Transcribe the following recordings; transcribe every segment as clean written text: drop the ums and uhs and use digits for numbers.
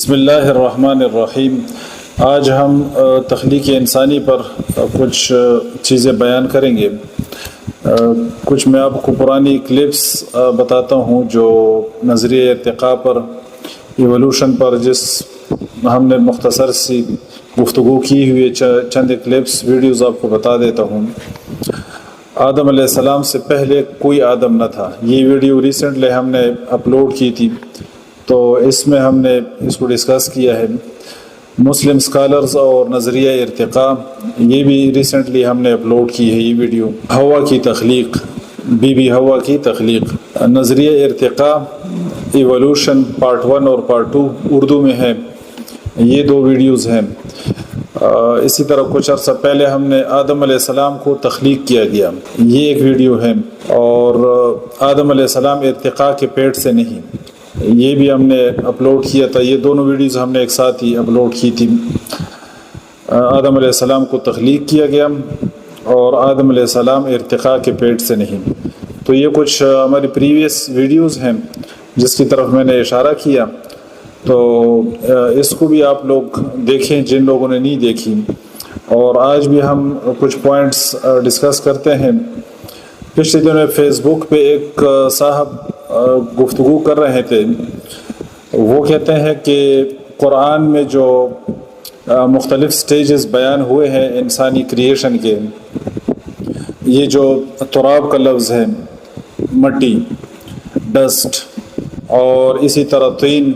بسم اللہ الرحمن الرحیم۔ آج ہم تخلیق انسانی پر کچھ چیزیں بیان کریں گے۔ کچھ میں آپ کو پرانی کلپس بتاتا ہوں جو نظریہ ارتقاء پر، ایولوشن پر، جس ہم نے مختصر سی گفتگو کی ہوئی چند کلپس ویڈیوز آپ کو بتا دیتا ہوں۔ آدم علیہ السلام سے پہلے کوئی آدم نہ تھا۔ یہ ویڈیو ریسنٹلی ہم نے اپلوڈ کی تھی، تو اس میں ہم نے اس کو ڈسکس کیا ہے۔ مسلم اسکالرز اور نظریہ ارتقاء، یہ بھی ریسنٹلی ہم نے اپلوڈ کی ہے یہ ویڈیو۔ ہوا کی تخلیق، بی بی ہوا کی تخلیق، نظریہ ارتقاء ایولوشن پارٹ 1 اور پارٹ 2 اردو میں ہے، یہ 2 ویڈیوز ہیں۔ اسی طرح کچھ عرصہ پہلے ہم نے آدم علیہ السلام کو تخلیق کیا گیا، یہ ایک ویڈیو ہے۔ اور آدم علیہ السلام ارتقاء کے پیٹ سے نہیں، یہ بھی ہم نے اپلوڈ کیا تھا۔ یہ دونوں ویڈیوز ہم نے ایک ساتھ ہی اپلوڈ کی تھی۔ آدم علیہ السلام کو تخلیق کیا گیا اور آدم علیہ السلام ارتقاء کے پیٹ سے نہیں۔ تو یہ کچھ ہماری پریویس ویڈیوز ہیں جس کی طرف میں نے اشارہ کیا، تو اس کو بھی آپ لوگ دیکھیں جن لوگوں نے نہیں دیکھی۔ اور آج بھی ہم کچھ پوائنٹس ڈسکس کرتے ہیں۔ پچھلے دنوں فیس بک پہ ایک صاحب گفتگو کر رہے تھے، وہ کہتے ہیں کہ قرآن میں جو مختلف سٹیجز بیان ہوئے ہیں انسانی کریشن کے، یہ جو تراب کا لفظ ہے، مٹی، ڈسٹ، اور اسی طرح طین،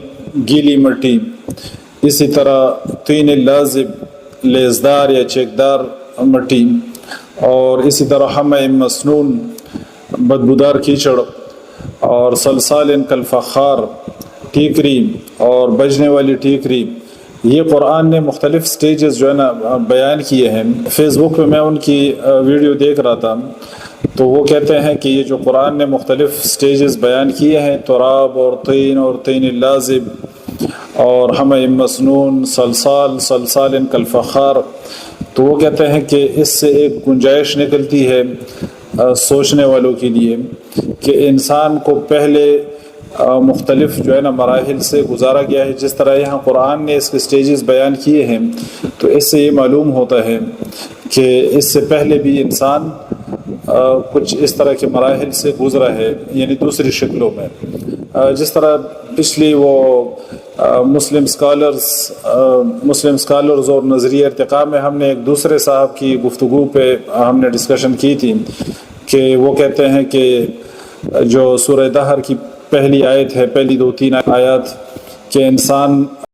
گیلی مٹی، اسی طرح طین لازب، لیزدار یا چیکدار مٹی، اور اسی طرح حمأ مسنون، بدبودار کیچڑ، اور صلصال کالفخار، ٹیکری اور بجنے والی ٹیکری، یہ قرآن نے مختلف سٹیجز جو ہے نا بیان کیے ہیں۔ فیس بک پہ میں ان کی ویڈیو دیکھ رہا تھا، تو وہ کہتے ہیں کہ یہ جو قرآن نے مختلف سٹیجز بیان کیے ہیں، تراب اور طین لازب اور حمأ مسنون، صلصال کالفخار، تو وہ کہتے ہیں کہ اس سے ایک گنجائش نکلتی ہے سوچنے والوں کے لیے کہ انسان کو پہلے مختلف جو ہے نا مراحل سے گزارا گیا ہے۔ جس طرح یہاں قرآن نے اس کے سٹیجز بیان کیے ہیں، تو اس سے یہ معلوم ہوتا ہے کہ اس سے پہلے بھی انسان کچھ اس طرح کے مراحل سے گزرا ہے، یعنی دوسری شکلوں میں۔ جس طرح پچھلی وہ مسلم اسکالرز اور نظریہ ارتقاء میں ہم نے ایک دوسرے صاحب کی گفتگو پہ ہم نے ڈسکشن کی تھی کہ وہ کہتے ہیں کہ جو سورہ دہر کی پہلی آیت ہے، پہلی 2-3 آیات، کہ انسان